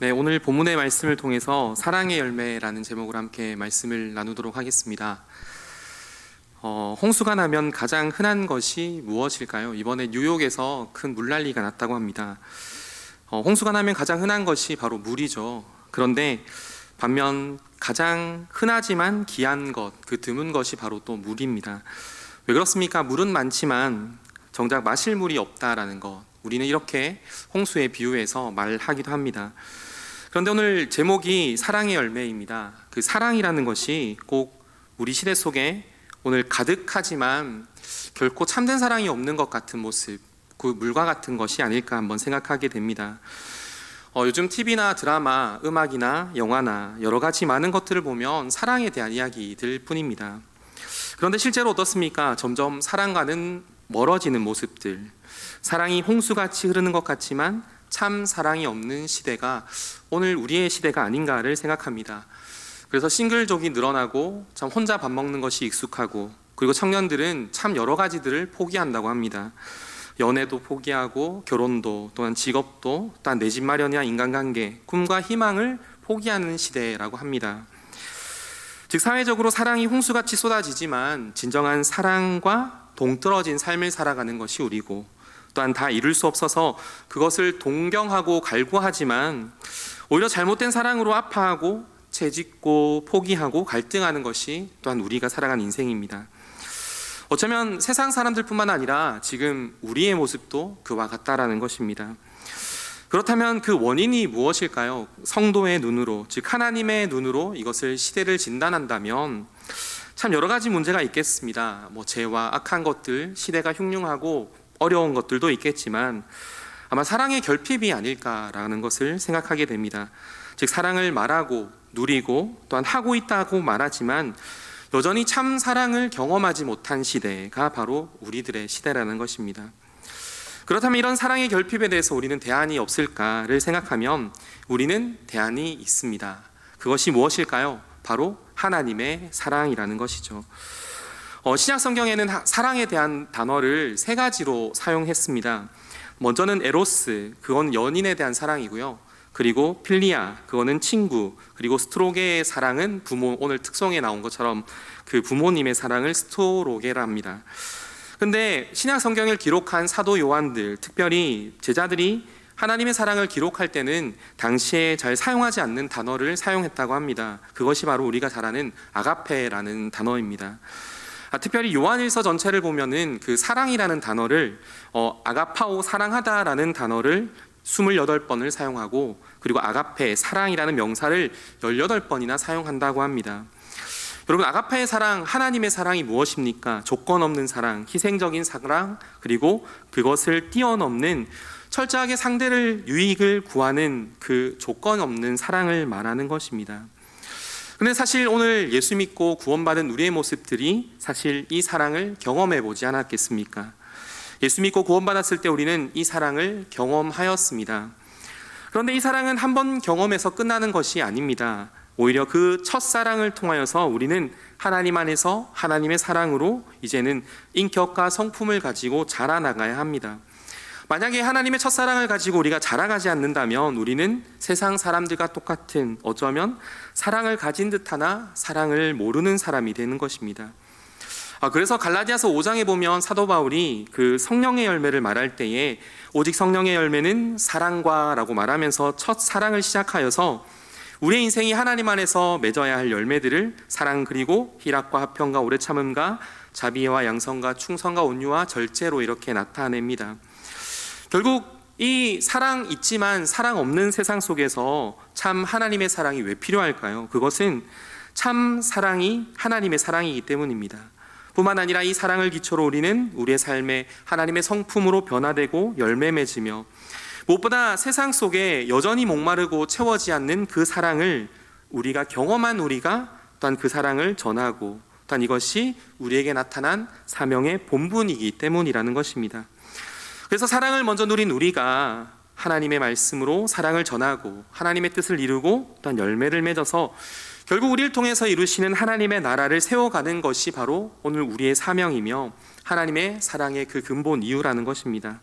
네, 오늘 본문의 말씀을 통해서 사랑의 열매라는 제목으로 함께 말씀을 나누도록 하겠습니다. 홍수가 나면 가장 흔한 것이 무엇일까요? 이번에 뉴욕에서 큰 물난리가 났다고 합니다. 홍수가 나면 가장 흔한 것이 바로 물이죠. 그런데 반면 가장 흔하지만 귀한 것, 그 드문 것이 바로 또 물입니다. 왜 그렇습니까? 물은 많지만 정작 마실 물이 없다라는 것, 우리는 이렇게 홍수에 비유해서 말하기도 합니다. 그런데 오늘 제목이 사랑의 열매입니다. 그 사랑이라는 것이 꼭 우리 시대 속에 오늘 가득하지만 결코 참된 사랑이 없는 것 같은 모습, 그 물과 같은 것이 아닐까 한번 생각하게 됩니다. 요즘 TV나 드라마, 음악이나 영화나 여러 가지 많은 것들을 보면 사랑에 대한 이야기들 뿐입니다. 그런데 실제로 어떻습니까? 점점 사랑과는 멀어지는 모습들, 사랑이 홍수같이 흐르는 것 같지만 참 사랑이 없는 시대가 오늘 우리의 시대가 아닌가를 생각합니다. 그래서 싱글족이 늘어나고 참 혼자 밥 먹는 것이 익숙하고, 그리고 청년들은 참 여러 가지들을 포기한다고 합니다. 연애도 포기하고 결혼도, 또한 직업도, 또한 내 집 마련이나 인간관계, 꿈과 희망을 포기하는 시대라고 합니다. 즉 사회적으로 사랑이 홍수같이 쏟아지지만 진정한 사랑과 동떨어진 삶을 살아가는 것이 우리고, 또한 다 이룰 수 없어서 그것을 동경하고 갈구하지만 오히려 잘못된 사랑으로 아파하고 채짓고 포기하고 갈등하는 것이 또한 우리가 살아간 인생입니다. 어쩌면 세상 사람들뿐만 아니라 지금 우리의 모습도 그와 같다라는 것입니다. 그렇다면 그 원인이 무엇일까요? 성도의 눈으로, 즉 하나님의 눈으로 이것을 시대를 진단한다면 참 여러 가지 문제가 있겠습니다. 죄와 악한 것들, 시대가 흉흉하고 어려운 것들도 있겠지만 아마 사랑의 결핍이 아닐까라는 것을 생각하게 됩니다. 즉 사랑을 말하고 누리고 또한 하고 있다고 말하지만 여전히 참 사랑을 경험하지 못한 시대가 바로 우리들의 시대라는 것입니다. 그렇다면 이런 사랑의 결핍에 대해서 우리는 대안이 없을까를 생각하면 우리는 대안이 있습니다. 그것이 무엇일까요? 바로 하나님의 사랑이라는 것이죠. 신약 성경에는 사랑에 대한 단어를 세 가지로 사용했습니다. 먼저는 에로스, 그건 연인에 대한 사랑이고요. 그리고 필리아, 그거는 친구, 그리고 스트로게의 사랑은 부모, 오늘 특송에 나온 것처럼 그 부모님의 사랑을 스토로게라 합니다. 근데 신약 성경을 기록한 사도 요한들, 특별히 제자들이 하나님의 사랑을 기록할 때는 당시에 잘 사용하지 않는 단어를 사용했다고 합니다. 그것이 바로 우리가 잘 아는 아가페라는 단어입니다. 특별히 요한일서 전체를 보면은 그 사랑이라는 단어를 아가파오, 사랑하다라는 단어를 28번을 사용하고, 그리고 아가페, 사랑이라는 명사를 18번이나 사용한다고 합니다. 여러분, 아가페의 사랑, 하나님의 사랑이 무엇입니까? 조건 없는 사랑, 희생적인 사랑, 그리고 그것을 뛰어넘는 철저하게 상대를 유익을 구하는 그 조건 없는 사랑을 말하는 것입니다. 근데 사실 오늘 예수 믿고 구원받은 우리의 모습들이 사실 이 사랑을 경험해 보지 않았겠습니까? 예수 믿고 구원받았을 때 우리는 이 사랑을 경험하였습니다. 그런데 이 사랑은 한 번 경험해서 끝나는 것이 아닙니다. 오히려 그 첫사랑을 통하여서 우리는 하나님 안에서 하나님의 사랑으로 이제는 인격과 성품을 가지고 자라나가야 합니다. 만약에 하나님의 첫사랑을 가지고 우리가 자라가지 않는다면 우리는 세상 사람들과 똑같은, 어쩌면 사랑을 가진 듯하나 사랑을 모르는 사람이 되는 것입니다. 그래서 갈라디아서 5장에 보면 사도 바울이 그 성령의 열매를 말할 때에 오직 성령의 열매는 사랑과 라고 말하면서 첫 사랑을 시작하여서 우리의 인생이 하나님 안에서 맺어야 할 열매들을 사랑, 그리고 희락과 화평과 오래 참음과 자비와 양성과 충성과 온유와 절제로 이렇게 나타냅니다. 결국 이 사랑 있지만 사랑 없는 세상 속에서 참 하나님의 사랑이 왜 필요할까요? 그것은 참 사랑이 하나님의 사랑이기 때문입니다. 뿐만 아니라 이 사랑을 기초로 우리는 우리의 삶에 하나님의 성품으로 변화되고 열매 맺으며, 무엇보다 세상 속에 여전히 목마르고 채워지지 않는 그 사랑을 우리가 경험한 우리가 또한 그 사랑을 전하고, 또한 이것이 우리에게 나타난 사명의 본분이기 때문이라는 것입니다. 그래서 사랑을 먼저 누린 우리가 하나님의 말씀으로 사랑을 전하고 하나님의 뜻을 이루고 또한 열매를 맺어서 결국 우리를 통해서 이루시는 하나님의 나라를 세워가는 것이 바로 오늘 우리의 사명이며 하나님의 사랑의 그 근본 이유라는 것입니다.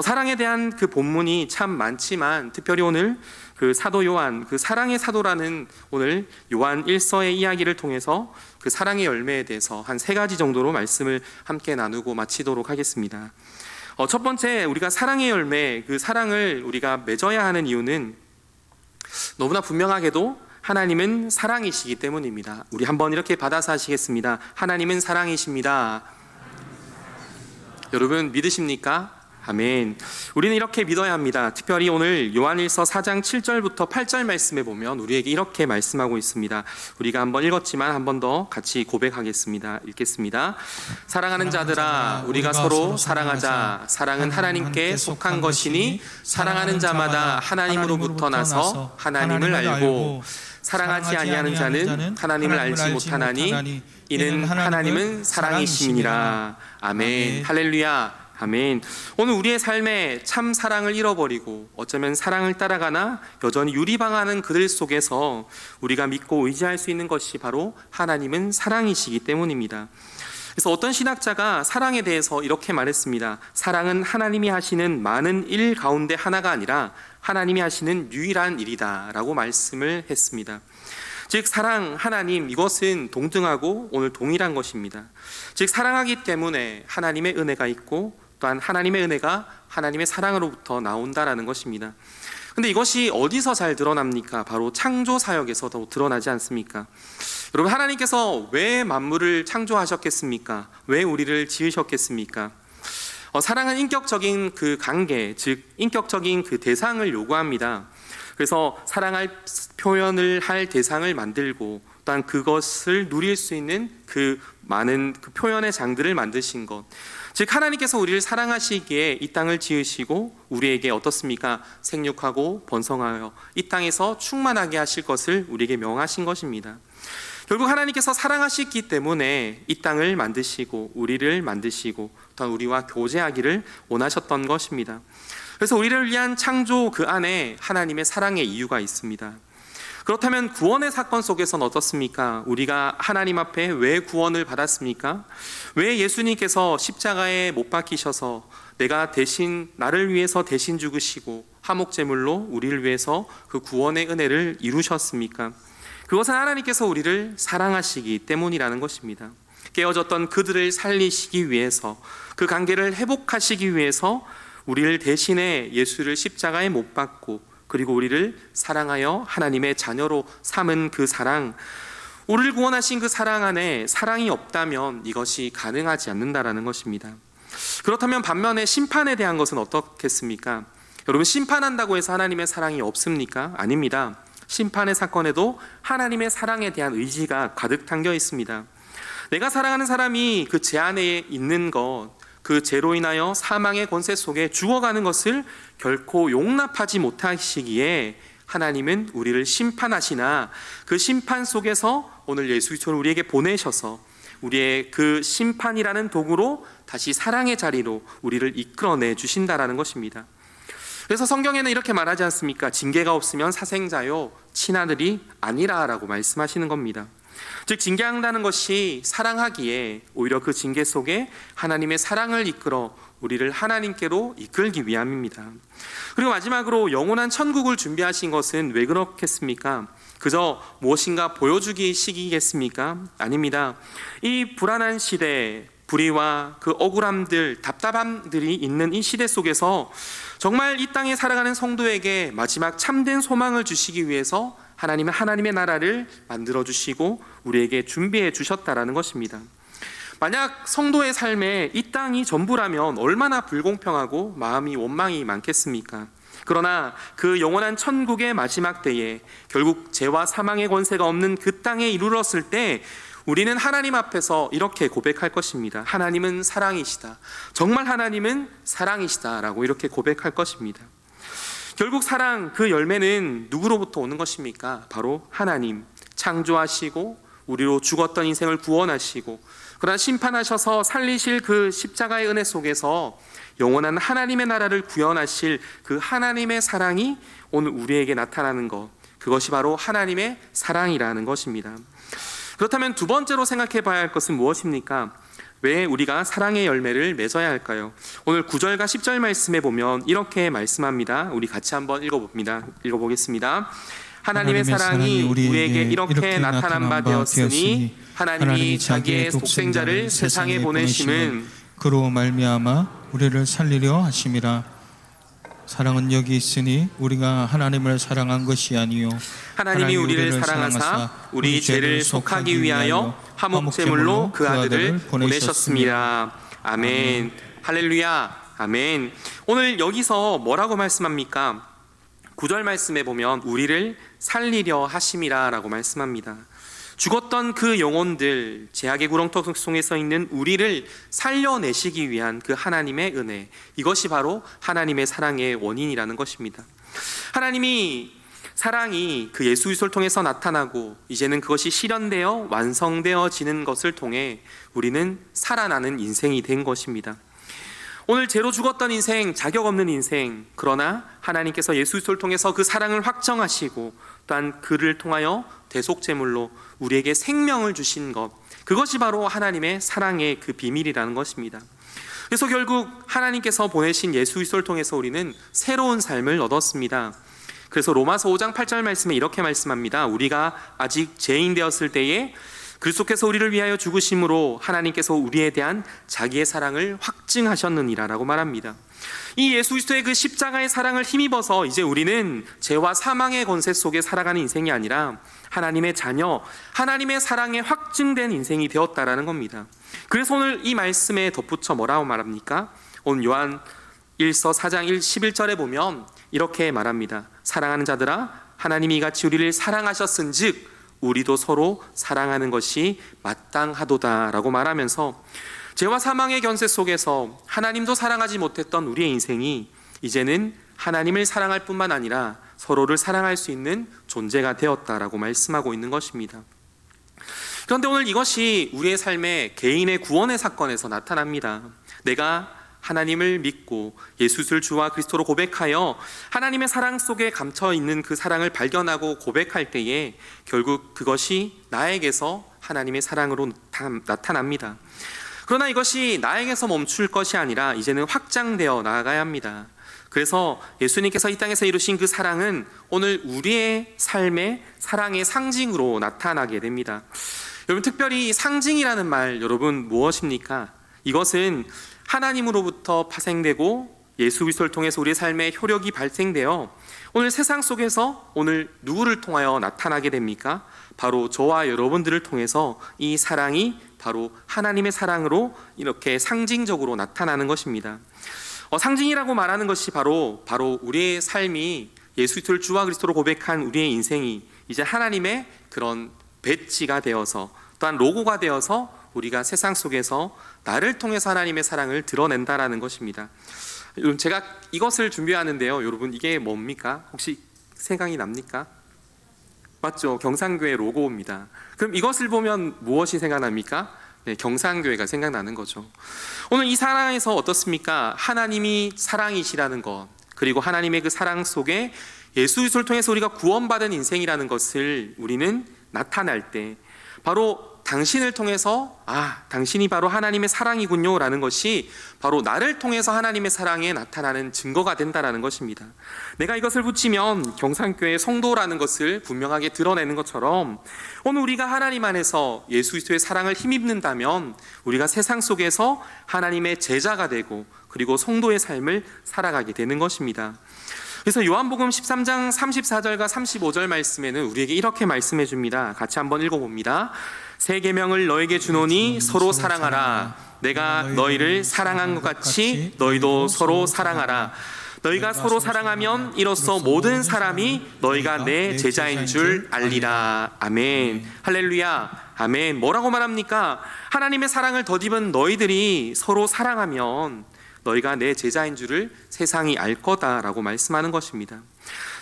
사랑에 대한 그 본문이 참 많지만 특별히 오늘 그 사도 요한, 그 사랑의 사도라는 오늘 요한 1서의 이야기를 통해서 그 사랑의 열매에 대해서 한 3가지 정도로 말씀을 함께 나누고 마치도록 하겠습니다. 첫 번째, 우리가 사랑의 열매, 그 사랑을 우리가 맺어야 하는 이유는 너무나 분명하게도 하나님은 사랑이시기 때문입니다. 우리 한번 이렇게 받아서 하시겠습니다. 하나님은 사랑이십니다. 여러분 믿으십니까? 아멘. 우리는 이렇게 믿어야 합니다. 특별히 오늘 요한일서 4장 7절부터 8절 말씀에 보면 우리에게 이렇게 말씀하고 있습니다. 우리가 한번 읽었지만 한 번 더 같이 고백하겠습니다. 읽겠습니다. 사랑하는 자들아, 우리가 서로 사랑하자. 사랑은 하나님께 속한 것이니 사랑하는 자마다 하나님으로부터 나서 하나님을 알고 사랑하지 아니하는 자는 하나님을 알지 못하나니 이는 하나님은 사랑이심이니라. 아멘. 할렐루야. 아멘. 오늘 우리의 삶에 참 사랑을 잃어버리고 어쩌면 사랑을 따라가나 여전히 유리방하는 그들 속에서 우리가 믿고 의지할 수 있는 것이 바로 하나님은 사랑이시기 때문입니다. 그래서 어떤 신학자가 사랑에 대해서 이렇게 말했습니다. 사랑은 하나님이 하시는 많은 일 가운데 하나가 아니라 하나님이 하시는 유일한 일이다 라고 말씀을 했습니다. 즉 사랑, 하나님, 이것은 동등하고 오늘 동일한 것입니다. 즉 사랑하기 때문에 하나님의 은혜가 있고 또한 하나님의 은혜가 하나님의 사랑으로부터 나온다라는 것입니다. 근데 이것이 어디서 잘 드러납니까? 바로 창조 사역에서도 드러나지 않습니까? 여러분, 하나님께서 왜 만물을 창조하셨겠습니까? 왜 우리를 지으셨겠습니까? 사랑은 인격적인 그 관계, 즉 인격적인 그 대상을 요구합니다. 그래서 사랑할 표현을 할 대상을 만들고 또한 그것을 누릴 수 있는 그 많은 그 표현의 장들을 만드신 것, 즉 하나님께서 우리를 사랑하시기에 이 땅을 지으시고 우리에게 어떻습니까? 생육하고 번성하여 이 땅에서 충만하게 하실 것을 우리에게 명하신 것입니다. 결국 하나님께서 사랑하시기 때문에 이 땅을 만드시고 우리를 만드시고 또한 우리와 교제하기를 원하셨던 것입니다. 그래서 우리를 위한 창조 그 안에 하나님의 사랑의 이유가 있습니다. 그렇다면 구원의 사건 속에서는 어떻습니까? 우리가 하나님 앞에 왜 구원을 받았습니까? 왜 예수님께서 십자가에 못 박히셔서 내가 대신 나를 위해서 대신 죽으시고 화목제물로 우리를 위해서 그 구원의 은혜를 이루셨습니까? 그것은 하나님께서 우리를 사랑하시기 때문이라는 것입니다. 깨어졌던 그들을 살리시기 위해서, 그 관계를 회복하시기 위해서 우리를 대신해 예수를 십자가에 못 박고 그리고 우리를 사랑하여 하나님의 자녀로 삼은 그 사랑, 우리를 구원하신 그 사랑 안에 사랑이 없다면 이것이 가능하지 않는다라는 것입니다. 그렇다면 반면에 심판에 대한 것은 어떻겠습니까? 여러분, 심판한다고 해서 하나님의 사랑이 없습니까? 아닙니다. 심판의 사건에도 하나님의 사랑에 대한 의지가 가득 담겨 있습니다. 내가 사랑하는 사람이 그 죄 안에 있는 것, 그 죄로 인하여 사망의 권세 속에 죽어가는 것을 결코 용납하지 못하시기에 하나님은 우리를 심판하시나 그 심판 속에서 오늘 예수 그리스도를 우리에게 보내셔서 우리의 그 심판이라는 도구로 다시 사랑의 자리로 우리를 이끌어내 주신다라는 것입니다. 그래서 성경에는 이렇게 말하지 않습니까? 징계가 없으면 사생자요 친아들이 아니라라고 말씀하시는 겁니다. 즉 징계한다는 것이 사랑하기에 오히려 그 징계 속에 하나님의 사랑을 이끌어 우리를 하나님께로 이끌기 위함입니다. 그리고 마지막으로 영원한 천국을 준비하신 것은 왜 그렇겠습니까? 그저 무엇인가 보여주기식이겠습니까? 아닙니다. 이 불안한 시대, 불의와 그 억울함들, 답답함들이 있는 이 시대 속에서 정말 이 땅에 살아가는 성도에게 마지막 참된 소망을 주시기 위해서 하나님은 하나님의 나라를 만들어 주시고 우리에게 준비해 주셨다라는 것입니다. 만약 성도의 삶에 이 땅이 전부라면 얼마나 불공평하고 마음이 원망이 많겠습니까? 그러나 그 영원한 천국의 마지막 때에 결국 죄와 사망의 권세가 없는 그 땅에 이르렀을 때 우리는 하나님 앞에서 이렇게 고백할 것입니다. 하나님은 사랑이시다. 정말 하나님은 사랑이시다 라고 이렇게 고백할 것입니다. 결국 사랑, 그 열매는 누구로부터 오는 것입니까? 바로 하나님, 창조하시고 우리로 죽었던 인생을 구원하시고 그러나 심판하셔서 살리실 그 십자가의 은혜 속에서 영원한 하나님의 나라를 구현하실 그 하나님의 사랑이 오늘 우리에게 나타나는 것, 그것이 바로 하나님의 사랑이라는 것입니다. 그렇다면 두 번째로 생각해 봐야 할 것은 무엇입니까? 왜 우리가 사랑의 열매를 맺어야 할까요? 오늘 9절과 10절 말씀에 보면 이렇게 말씀합니다. 우리 같이 한번 읽어보겠습니다. 하나님의 사랑이 우리에게 이렇게 나타난 바 되었으니 하나님이 자기의 독생자를 세상에 보내심은 그로 말미암아 우리를 살리려 하심이라. 사랑은 여기 있으니 우리가 하나님을 사랑한 것이 아니요 하나님이 우리를 사랑하사 우리 죄를 속하기 위하여 화목제물로 그 아들을 보내셨습니다. 아멘. 할렐루야. 아멘. 오늘 여기서 뭐라고 말씀합니까? 9절 말씀에 보면 우리를 살리려 하심이라 라고 말씀합니다. 죽었던 그 영혼들, 제약의 구렁텅 속에 서 있는 우리를 살려내시기 위한 그 하나님의 은혜, 이것이 바로 하나님의 사랑의 원인이라는 것입니다. 하나님이 사랑이 그 예수 그리스도를 통해서 나타나고 이제는 그것이 실현되어 완성되어지는 것을 통해 우리는 살아나는 인생이 된 것입니다. 오늘 죄로 죽었던 인생, 자격 없는 인생, 그러나 하나님께서 예수 그리스도를 통해서 그 사랑을 확정하시고 또한 그를 통하여 대속제물로 우리에게 생명을 주신 것, 그것이 바로 하나님의 사랑의 그 비밀이라는 것입니다. 그래서 결국 하나님께서 보내신 예수 그리스도를 통해서 우리는 새로운 삶을 얻었습니다. 그래서 로마서 5장 8절 말씀에 이렇게 말씀합니다. 우리가 아직 죄인 되었을 때에 그리스도께서 우리를 위하여 죽으심으로 하나님께서 우리에 대한 자기의 사랑을 확증하셨느니라 라고 말합니다. 이 예수 그리스도의 그 십자가의 사랑을 힘입어서 이제 우리는 죄와 사망의 권세 속에 살아가는 인생이 아니라 하나님의 자녀, 하나님의 사랑에 확증된 인생이 되었다라는 겁니다. 그래서 오늘 이 말씀에 덧붙여 뭐라고 말합니까? 오늘 요한 1서 4장 11절에 보면 이렇게 말합니다. 사랑하는 자들아, 하나님이 이같이 우리를 사랑하셨은즉 우리도 서로 사랑하는 것이 마땅하도다 라고 말하면서 죄와 사망의 견세 속에서 하나님도 사랑하지 못했던 우리의 인생이 이제는 하나님을 사랑할 뿐만 아니라 서로를 사랑할 수 있는 존재가 되었다라고 말씀하고 있는 것입니다. 그런데 오늘 이것이 우리의 삶의 개인의 구원의 사건에서 나타납니다. 내가 하나님을 믿고 예수를 주와 그리스도로 고백하여 하나님의 사랑 속에 감춰 있는 그 사랑을 발견하고 고백할 때에 결국 그것이 나에게서 하나님의 사랑으로 나타납니다. 그러나 이것이 나에게서 멈출 것이 아니라 이제는 확장되어 나아가야 합니다. 그래서 예수님께서 이 땅에서 이루신 그 사랑은 오늘 우리의 삶의 사랑의 상징으로 나타나게 됩니다. 여러분, 특별히 상징이라는 말, 여러분 무엇입니까? 이것은 하나님으로부터 파생되고 예수 그리스도를 통해서 우리의 삶에 효력이 발생되어 오늘 세상 속에서 오늘 누구를 통하여 나타나게 됩니까? 바로 저와 여러분들을 통해서 이 사랑이 바로 하나님의 사랑으로 이렇게 상징적으로 나타나는 것입니다. 상징이라고 말하는 것이 바로 우리의 삶이 예수 그리스도를 주와 그리스도로 고백한 우리의 인생이 이제 하나님의 그런 배지가 되어서 또한 로고가 되어서 우리가 세상 속에서 나를 통해서 하나님의 사랑을 드러낸다라는 것입니다. 여러분, 제가 이것을 준비하는데요, 여러분 이게 뭡니까? 혹시 생각이 납니까? 맞죠? 경상교회 로고입니다. 그럼 이것을 보면 무엇이 생각납니까? 네, 경상교회가 생각나는 거죠. 오늘 이 사랑에서 어떻습니까? 하나님이 사랑이시라는 것, 그리고 하나님의 그 사랑 속에 예수 그리스도를 통해서 우리가 구원받은 인생이라는 것을 우리는 나타날 때 바로 당신을 통해서 당신이 바로 하나님의 사랑이군요 라는 것이 바로 나를 통해서 하나님의 사랑에 나타나는 증거가 된다라는 것입니다. 내가 이것을 붙이면 경상교회 성도라는 것을 분명하게 드러내는 것처럼 오늘 우리가 하나님 안에서 예수 그리스도의 사랑을 힘입는다면 우리가 세상 속에서 하나님의 제자가 되고 그리고 성도의 삶을 살아가게 되는 것입니다. 그래서 요한복음 13장 34절과 35절 말씀에는 우리에게 이렇게 말씀해 줍니다. 같이 한번 읽어봅니다. 새 계명을 너에게 주노니 서로 사랑하라. 내가 너희를 사랑한 것 같이 너희도 서로 사랑하라. 너희가 서로 사랑하면 이로써 모든 사람이 너희가 내 제자인 줄 알리라. 아멘. 할렐루야. 아멘. 뭐라고 말합니까? 하나님의 사랑을 덧입은 너희들이 서로 사랑하면 너희가 내 제자인 줄을 세상이 알 거다라고 말씀하는 것입니다.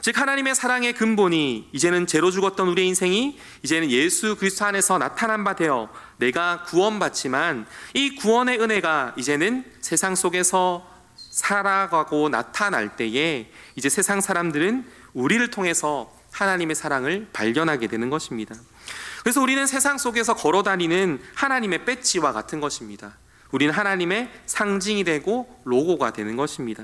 즉 하나님의 사랑의 근본이 이제는 죄로 죽었던 우리의 인생이 이제는 예수 그리스도 안에서 나타난 바 되어 내가 구원받지만 이 구원의 은혜가 이제는 세상 속에서 살아가고 나타날 때에 이제 세상 사람들은 우리를 통해서 하나님의 사랑을 발견하게 되는 것입니다. 그래서 우리는 세상 속에서 걸어다니는 하나님의 배지와 같은 것입니다. 우리는 하나님의 상징이 되고 로고가 되는 것입니다.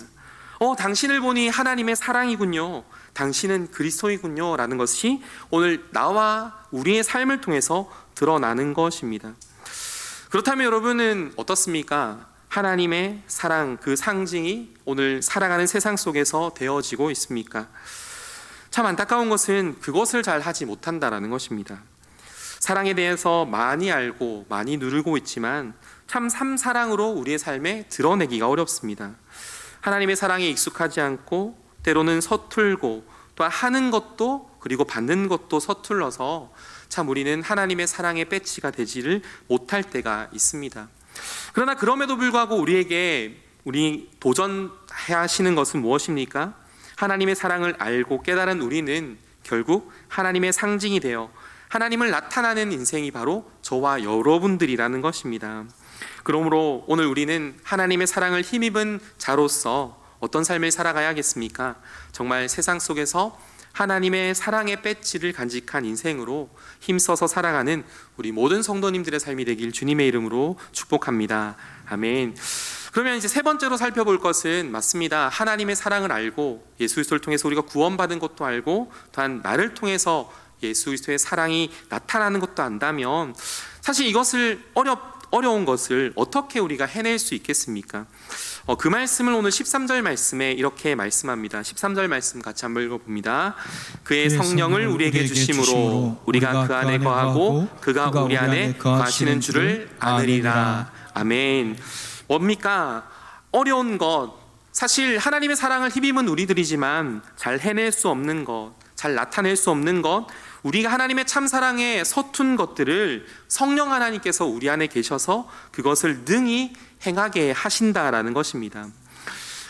당신을 보니 하나님의 사랑이군요. 당신은 그리스도이군요. 라는 것이 오늘 나와 우리의 삶을 통해서 드러나는 것입니다. 그렇다면 여러분은 어떻습니까? 하나님의 사랑, 그 상징이 오늘 살아가는 세상 속에서 되어지고 있습니까? 참 안타까운 것은 그것을 잘 하지 못한다라는 것입니다. 사랑에 대해서 많이 알고 많이 누리고 있지만 참 사랑으로 우리의 삶에 드러내기가 어렵습니다. 하나님의 사랑에 익숙하지 않고 때로는 서툴고 또 하는 것도 그리고 받는 것도 서툴러서 참 우리는 하나님의 사랑의 배치가 되지를 못할 때가 있습니다. 그러나 그럼에도 불구하고 우리 도전해야 하시는 것은 무엇입니까? 하나님의 사랑을 알고 깨달은 우리는 결국 하나님의 상징이 되어 하나님을 나타나는 인생이 바로 저와 여러분들이라는 것입니다. 그러므로 오늘 우리는 하나님의 사랑을 힘입은 자로서 어떤 삶을 살아가야겠습니까? 정말 세상 속에서 하나님의 사랑의 배지를 간직한 인생으로 힘써서 살아가는 우리 모든 성도님들의 삶이 되길 주님의 이름으로 축복합니다. 아멘. 그러면 이제 세 번째로 살펴볼 것은 맞습니다. 하나님의 사랑을 알고 예수 그리스도를 통해서 우리가 구원받은 것도 알고 또한 나를 통해서 예수 그리스도의 사랑이 나타나는 것도 안다면 사실 이것을 어려운 것을 어떻게 우리가 해낼 수 있겠습니까? 그 말씀을 오늘 13절 말씀에 이렇게 말씀합니다. 13절 말씀 같이 한번 읽어봅니다. 그의 성령을 우리에게 주심으로 우리가 그 안에 거하고 그가 우리 안에 거하시는 줄을 아느리라. 아멘. 뭡니까? 어려운 것, 사실 하나님의 사랑을 힘입은 우리들이지만 잘 해낼 수 없는 것, 잘 나타낼 수 없는 것, 우리가 하나님의 참사랑에 서툰 것들을 성령 하나님께서 우리 안에 계셔서 그것을 능히 행하게 하신다라는 것입니다.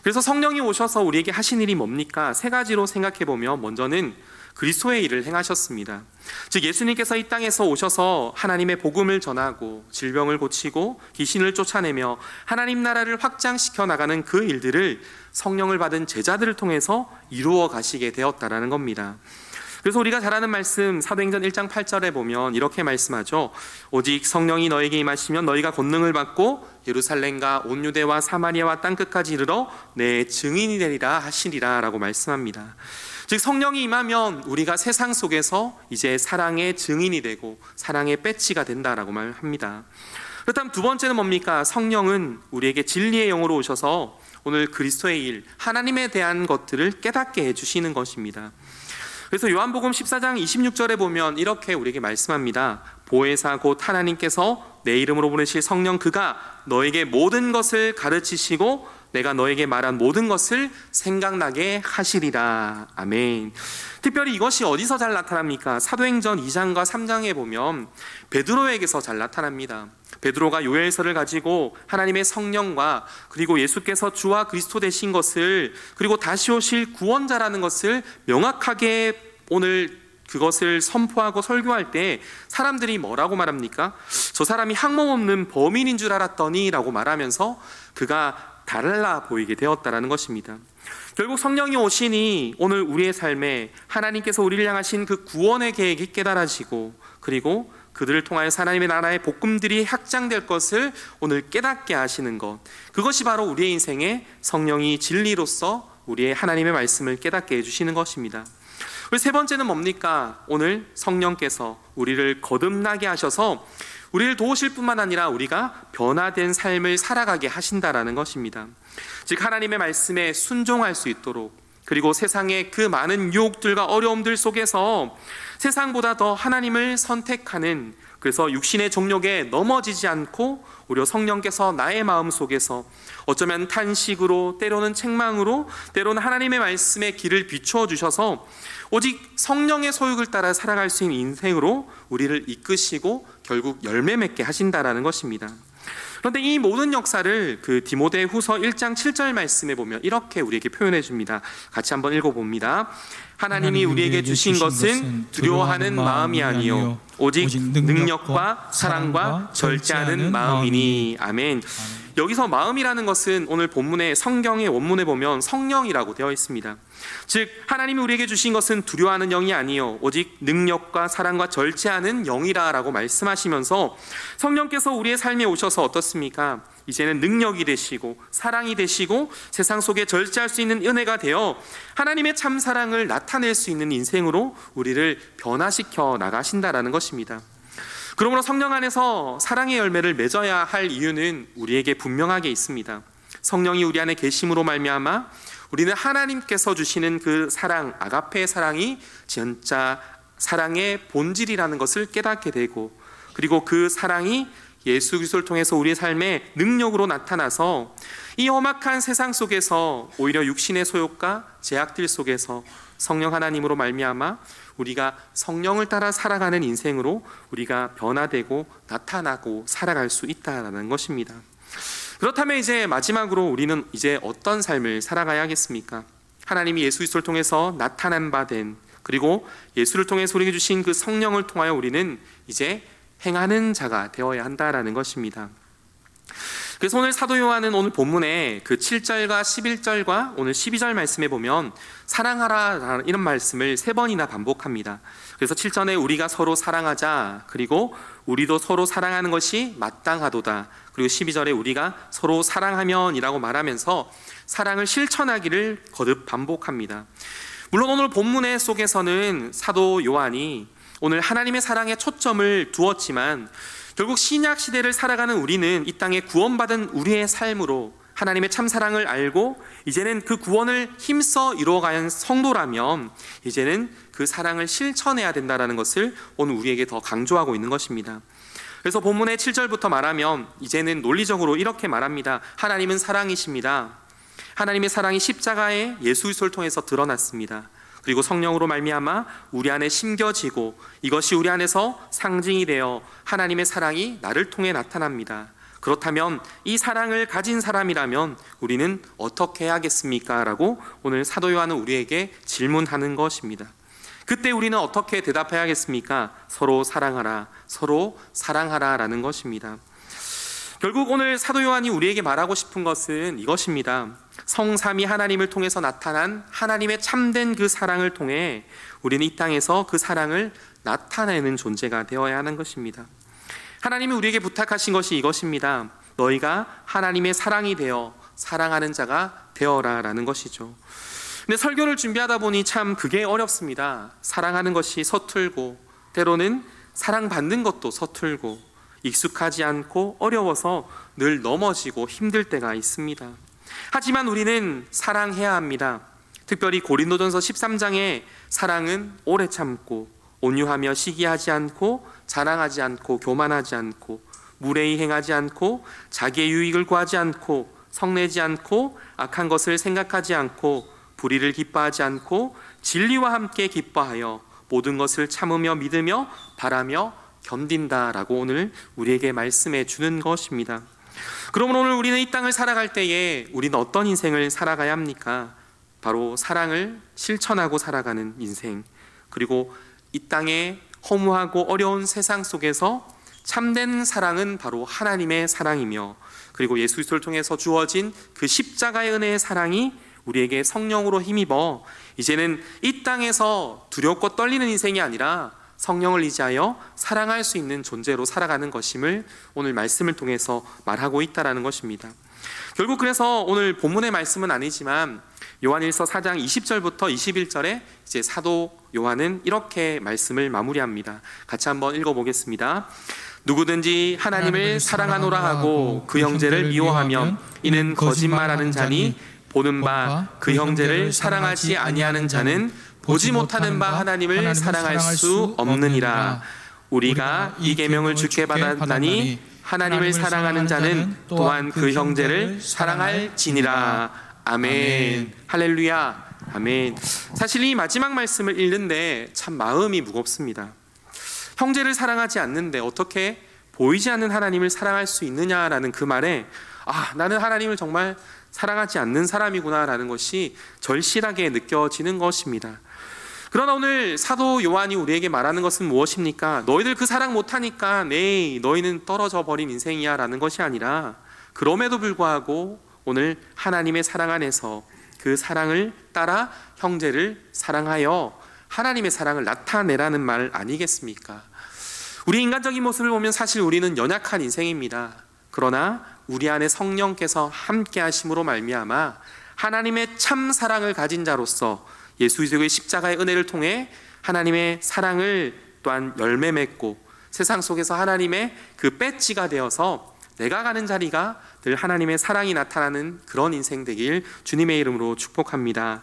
그래서 성령이 오셔서 우리에게 하신 일이 뭡니까? 세 가지로 생각해 보면 먼저는 그리스도의 일을 행하셨습니다. 즉 예수님께서 이 땅에서 오셔서 하나님의 복음을 전하고 질병을 고치고 귀신을 쫓아내며 하나님 나라를 확장시켜 나가는 그 일들을 성령을 받은 제자들을 통해서 이루어 가시게 되었다라는 겁니다. 그래서 우리가 잘 아는 말씀 사도행전 1장 8절에 보면 이렇게 말씀하죠. 오직 성령이 너에게 임하시면 너희가 권능을 받고 예루살렘과 온 유대와 사마리아와 땅끝까지 이르러 내 증인이 되리라 하시리라 라고 말씀합니다. 즉 성령이 임하면 우리가 세상 속에서 이제 사랑의 증인이 되고 사랑의 배지가 된다라고 말합니다. 그렇다면 두 번째는 뭡니까? 성령은 우리에게 진리의 영으로 오셔서 오늘 그리스도의 일, 하나님에 대한 것들을 깨닫게 해주시는 것입니다. 그래서 요한복음 14장 26절에 보면 이렇게 우리에게 말씀합니다. 보혜사 곧 하나님께서 내 이름으로 보내실 성령 그가 너에게 모든 것을 가르치시고 내가 너에게 말한 모든 것을 생각나게 하시리라. 아멘. 특별히 이것이 어디서 잘 나타납니까? 사도행전 2장과 3장에 보면 베드로에게서 잘 나타납니다. 베드로가 요엘서를 가지고 하나님의 성령과 그리고 예수께서 주와 그리스도 되신 것을 그리고 다시 오실 구원자라는 것을 명확하게 오늘 그것을 선포하고 설교할 때 사람들이 뭐라고 말합니까? 저 사람이 학문 없는 범인인 줄 알았더니 라고 말하면서 그가 달라 보이게 되었다라는 것입니다. 결국 성령이 오시니 오늘 우리의 삶에 하나님께서 우리를 향하신 그 구원의 계획이 깨달아지고 그리고 그들을 통하여 하나님의 나라의 복음들이 확장될 것을 오늘 깨닫게 하시는 것, 그것이 바로 우리의 인생에 성령이 진리로서 우리의 하나님의 말씀을 깨닫게 해주시는 것입니다. 그리고 세 번째는 뭡니까? 오늘 성령께서 우리를 거듭나게 하셔서 우리를 도우실 뿐만 아니라 우리가 변화된 삶을 살아가게 하신다라는 것입니다. 즉 하나님의 말씀에 순종할 수 있도록 그리고 세상의 그 많은 유혹들과 어려움들 속에서 세상보다 더 하나님을 선택하는, 그래서 육신의 정욕에 넘어지지 않고 오히려 성령께서 나의 마음 속에서 어쩌면 탄식으로 때로는 책망으로 때로는 하나님의 말씀의 길을 비추어 주셔서 오직 성령의 소욕을 따라 살아갈 수 있는 인생으로 우리를 이끄시고 결국 열매 맺게 하신다라는 것입니다. 그런데 이 모든 역사를 그 디모데 후서 1장 7절 말씀에 보면 이렇게 우리에게 표현해 줍니다. 같이 한번 읽어봅니다. 하나님이 우리에게 주신 것은 두려워하는 마음이 아니요 오직 능력과 사랑과 절제하는 마음이니. 아멘. 여기서 마음이라는 것은 오늘 본문의 성경의 원문에 보면 성령이라고 되어 있습니다. 즉 하나님이 우리에게 주신 것은 두려워하는 영이 아니요 오직 능력과 사랑과 절제하는 영이라고 말씀하시면서 성령께서 우리의 삶에 오셔서 어떻습니까? 이제는 능력이 되시고 사랑이 되시고 세상 속에 절제할 수 있는 은혜가 되어 하나님의 참 사랑을 나타낼 수 있는 인생으로 우리를 변화시켜 나가신다라는 것입니다. 그러므로 성령 안에서 사랑의 열매를 맺어야 할 이유는 우리에게 분명하게 있습니다. 성령이 우리 안에 계심으로 말미암아 우리는 하나님께서 주시는 그 사랑, 아가페의 사랑이 진짜 사랑의 본질이라는 것을 깨닫게 되고, 그리고 그 사랑이 예수 그리스도를 통해서 우리의 삶에 능력으로 나타나서 이 험악한 세상 속에서 오히려 육신의 소욕과 제약들 속에서 성령 하나님으로 말미암아 우리가 성령을 따라 살아가는 인생으로 우리가 변화되고 나타나고 살아갈 수 있다는 것입니다. 그렇다면 이제 마지막으로 우리는 이제 어떤 삶을 살아가야 하겠습니까? 하나님이 예수 그리스도를 통해서 나타난 바 된, 그리고 예수를 통해서 우리에게 주신 그 성령을 통하여 우리는 이제 행하는 자가 되어야 한다라는 것입니다. 그래서 오늘 사도 요한은 오늘 본문에 그 7절과 11절과 오늘 12절 말씀에 보면 사랑하라 이런 말씀을 3번이나 반복합니다. 그래서 7절에 우리가 서로 사랑하자, 그리고 우리도 서로 사랑하는 것이 마땅하도다, 그리고 12절에 우리가 서로 사랑하면이라고 말하면서 사랑을 실천하기를 거듭 반복합니다. 물론 오늘 본문의 속에서는 사도 요한이 오늘 하나님의 사랑에 초점을 두었지만 결국 신약 시대를 살아가는 우리는 이 땅에 구원받은 우리의 삶으로 하나님의 참 사랑을 알고 이제는 그 구원을 힘써 이루어가는 성도라면 이제는 그 사랑을 실천해야 된다는 것을 오늘 우리에게 더 강조하고 있는 것입니다. 그래서 본문의 7절부터 말하면 이제는 논리적으로 이렇게 말합니다. 하나님은 사랑이십니다. 하나님의 사랑이 십자가에 예수 그리스도를 통해서 드러났습니다. 그리고 성령으로 말미암아 우리 안에 심겨지고 이것이 우리 안에서 상징이 되어 하나님의 사랑이 나를 통해 나타납니다. 그렇다면 이 사랑을 가진 사람이라면 우리는 어떻게 해야겠습니까? 라고 오늘 사도 요한은 우리에게 질문하는 것입니다. 그때 우리는 어떻게 대답해야겠습니까? 서로 사랑하라, 서로 사랑하라 라는 것입니다. 결국 오늘 사도 요한이 우리에게 말하고 싶은 것은 이것입니다. 성삼위 하나님을 통해서 나타난 하나님의 참된 그 사랑을 통해 우리는 이 땅에서 그 사랑을 나타내는 존재가 되어야 하는 것입니다. 하나님이 우리에게 부탁하신 것이 이것입니다. 너희가 하나님의 사랑이 되어 사랑하는 자가 되어라 라는 것이죠. 근데 설교를 준비하다 보니 참 그게 어렵습니다. 사랑하는 것이 서툴고 때로는 사랑받는 것도 서툴고 익숙하지 않고 어려워서 늘 넘어지고 힘들 때가 있습니다. 하지만 우리는 사랑해야 합니다. 특별히 고린도전서 13장에 사랑은 오래 참고 온유하며 시기하지 않고 자랑하지 않고 교만하지 않고 무례히 행하지 않고 자기의 유익을 구하지 않고 성내지 않고 악한 것을 생각하지 않고 불의를 기뻐하지 않고 진리와 함께 기뻐하여 모든 것을 참으며 믿으며 바라며 견딘다라고 오늘 우리에게 말씀해 주는 것입니다. 그러므로 오늘 우리는 이 땅을 살아갈 때에 우리는 어떤 인생을 살아가야 합니까? 바로 사랑을 실천하고 살아가는 인생, 그리고 이 땅에 허무하고 어려운 세상 속에서 참된 사랑은 바로 하나님의 사랑이며, 그리고 예수 그리스도를 통해서 주어진 그 십자가의 은혜의 사랑이 우리에게 성령으로 힘입어 이제는 이 땅에서 두렵고 떨리는 인생이 아니라 성령을 의지하여 사랑할 수 있는 존재로 살아가는 것임을 오늘 말씀을 통해서 말하고 있다라는 것입니다. 결국 그래서 오늘 본문의 말씀은 아니지만 요한일서 4장 20절부터 21절에 이제 사도 요한은 이렇게 말씀을 마무리합니다. 같이 한번 읽어보겠습니다. 누구든지 하나님을 사랑하노라 하고 그 형제를 미워하면 이는 거짓말하는 자니 보는 바 그 형제를 사랑하지 아니하는 자는 보지 못하는 바 하나님을 사랑할 수 없느니라. 우리가 이 계명을 주께 받았나니 하나님을 사랑하는 자는 또한 그 형제를 사랑할지니라. 아멘. 할렐루야. 아멘. 사실 이 마지막 말씀을 읽는데 참 마음이 무겁습니다. 형제를 사랑하지 않는데 어떻게 보이지 않는 하나님을 사랑할 수 있느냐라는 그 말에 나는 하나님을 정말 사랑하지 않는 사람이구나라는 것이 절실하게 느껴지는 것입니다. 그러나 오늘 사도 요한이 우리에게 말하는 것은 무엇입니까? 너희들 그 사랑 못하니까 너희는 떨어져 버린 인생이야 라는 것이 아니라, 그럼에도 불구하고 오늘 하나님의 사랑 안에서 그 사랑을 따라 형제를 사랑하여 하나님의 사랑을 나타내라는 말 아니겠습니까? 우리 인간적인 모습을 보면 사실 우리는 연약한 인생입니다. 그러나 우리 안에 성령께서 함께 하심으로 말미암아 하나님의 참 사랑을 가진 자로서 예수 그리스도의 십자가의 은혜를 통해 하나님의 사랑을 또한 열매 맺고 세상 속에서 하나님의 그 배지가 되어서 내가 가는 자리가 늘 하나님의 사랑이 나타나는 그런 인생 되길 주님의 이름으로 축복합니다.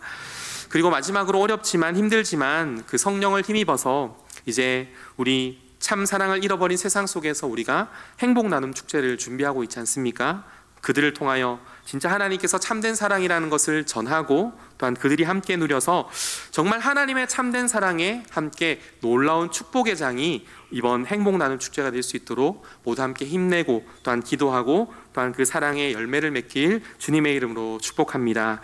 그리고 마지막으로 어렵지만 힘들지만 그 성령을 힘입어서 이제 우리 참 사랑을 잃어버린 세상 속에서 우리가 행복 나눔 축제를 준비하고 있지 않습니까? 그들을 통하여 진짜 하나님께서 참된 사랑이라는 것을 전하고 또한 그들이 함께 누려서 정말 하나님의 참된 사랑에 함께 놀라운 축복의 장이 이번 행복 나눔 축제가 될 수 있도록 모두 함께 힘내고 또한 기도하고 또한 그 사랑의 열매를 맺길 주님의 이름으로 축복합니다.